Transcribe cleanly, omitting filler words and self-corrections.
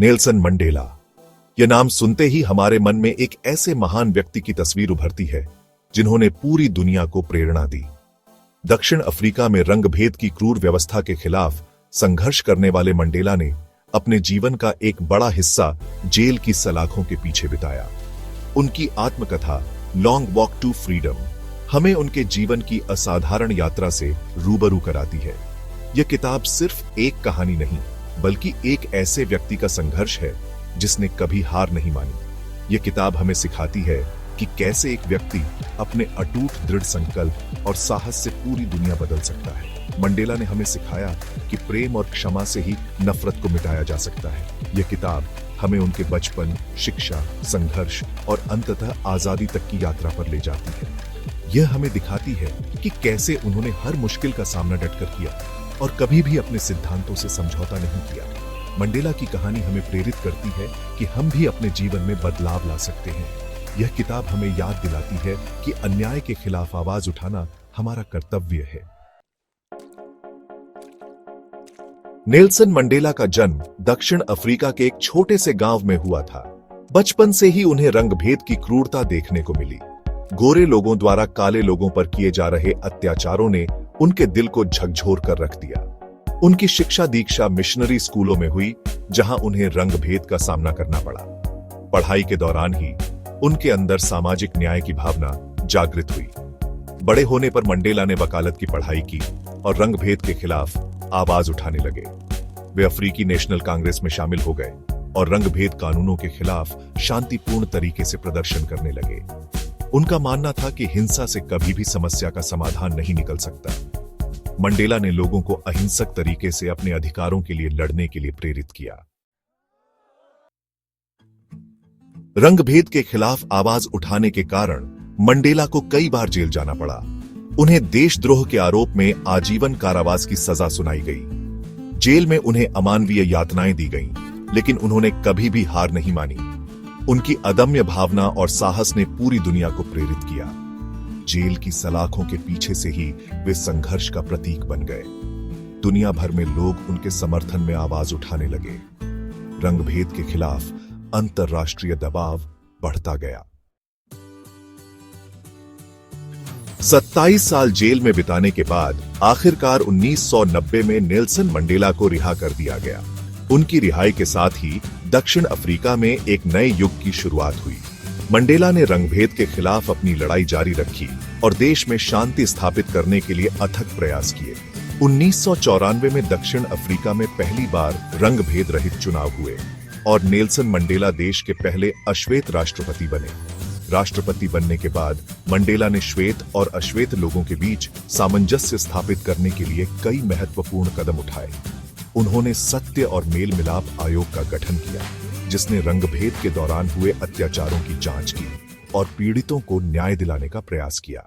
Nelson Mandela. यह नाम सुनते ही हमारे मन में एक ऐसे महान व्यक्ति की तस्वीर उभरती है जिन्होंने पूरी दुनिया को प्रेरणा दी। दक्षिण अफ्रीका में रंगभेद की क्रूर व्यवस्था के खिलाफ संघर्ष करने वाले मंडेला ने अपने जीवन का एक बड़ा हिस्सा जेल की सलाखों के पीछे बिताया। उनकी आत्मकथा लॉन्ग वॉक टू फ्रीडम हमें उनके जीवन की असाधारण यात्रा से रूबरू कराती है। यह किताब सिर्फ एक कहानी नहीं बल्कि एक ऐसे व्यक्ति का संघर्ष है जिसने कभी हार नहीं मानी। यह किताब हमें सिखाती है कि कैसे एक व्यक्ति अपने अटूट दृढ़ संकल्प और साहस से पूरी दुनिया बदल सकता है। मंडेला ने हमें सिखाया कि प्रेम और क्षमा से ही नफरत को मिटाया जा सकता है। यह किताब हमें उनके बचपन, शिक्षा, संघर्ष और अंततः आजादी तक की यात्रा पर ले जाती है। यह हमें दिखाती है कि कैसे उन्होंने हर मुश्किल का सामना डटकर किया और कभी भी अपने सिद्धांतों से समझौता नहीं किया। मंडेला की कहानी हमें प्रेरित करती है कि हम भी अपने जीवन में बदलाव ला सकते हैं। यह किताब हमें याद दिलाती है कि अन्याय के खिलाफ आवाज उठाना हमारा कर्तव्य है। नेल्सन मंडेला का जन्म दक्षिण अफ्रीका के एक छोटे से गांव में हुआ था। बचपन से ही उन्हें रंगभेद की क्रूरता देखने को मिली। गोरे लोगों द्वारा काले लोगों पर किए जा रहे अत्याचारों ने उनके दिल को झकझोर कर रख दिया। उनकी शिक्षा दीक्षा मिशनरी स्कूलों में हुई, जहां उन्हें रंगभेद का सामना करना पड़ा। पढ़ाई के दौरान ही उनके अंदर सामाजिक न्याय की भावना जागृत हुई। बड़े होने पर मंडेला ने वकालत की पढ़ाई की और रंगभेद के खिलाफ आवाज उठाने लगे। वे अफ्रीकी नेशनल कांग्रेस में शामिल हो गए और रंगभेद कानूनों के खिलाफ शांतिपूर्ण तरीके से प्रदर्शन करने लगे। उनका मानना था कि हिंसा से कभी भी समस्या का समाधान नहीं निकल सकता। मंडेला ने लोगों को अहिंसक तरीके से अपने अधिकारों के लिए लड़ने के लिए प्रेरित किया। रंगभेद के खिलाफ आवाज उठाने के कारण मंडेला को कई बार जेल जाना पड़ा। उन्हें देशद्रोह के आरोप में आजीवन कारावास की सजा सुनाई गई। जेल में उन्हें अमानवीय यातनाएं दी गईं, लेकिन उन्होंने कभी भी हार नहीं मानी। उनकी अदम्य भावना और साहस ने पूरी दुनिया को प्रेरित किया। जेल की सलाखों के पीछे से ही वे संघर्ष का प्रतीक बन गए। दुनिया भर में लोग उनके समर्थन में आवाज उठाने लगे। रंगभेद के खिलाफ अंतर्राष्ट्रीय दबाव बढ़ता गया। 27 साल जेल में बिताने के बाद आखिरकार 1990 में नेल्सन मंडेला को रिहा कर दिया गया। उनकी रिहाई के साथ ही दक्षिण अफ्रीका में एक नए युग की शुरुआत हुई। मंडेला ने रंगभेद के खिलाफ अपनी लड़ाई जारी रखी और देश में शांति स्थापित करने के लिए अथक प्रयास किए। 1994 में दक्षिण अफ्रीका में पहली बार रंगभेद रहित चुनाव हुए और नेल्सन मंडेला देश के पहले अश्वेत राष्ट्रपति बने। राष्ट्रपति बनने के बाद मंडेला ने श्वेत और अश्वेत लोगों के बीच सामंजस्य स्थापित करने के लिए कई महत्वपूर्ण कदम उठाए। उन्होंने सत्य और मेल मिलाप आयोग का गठन किया, जिसने रंगभेद के दौरान हुए अत्याचारों की जांच की और पीड़ितों को न्याय दिलाने का प्रयास किया।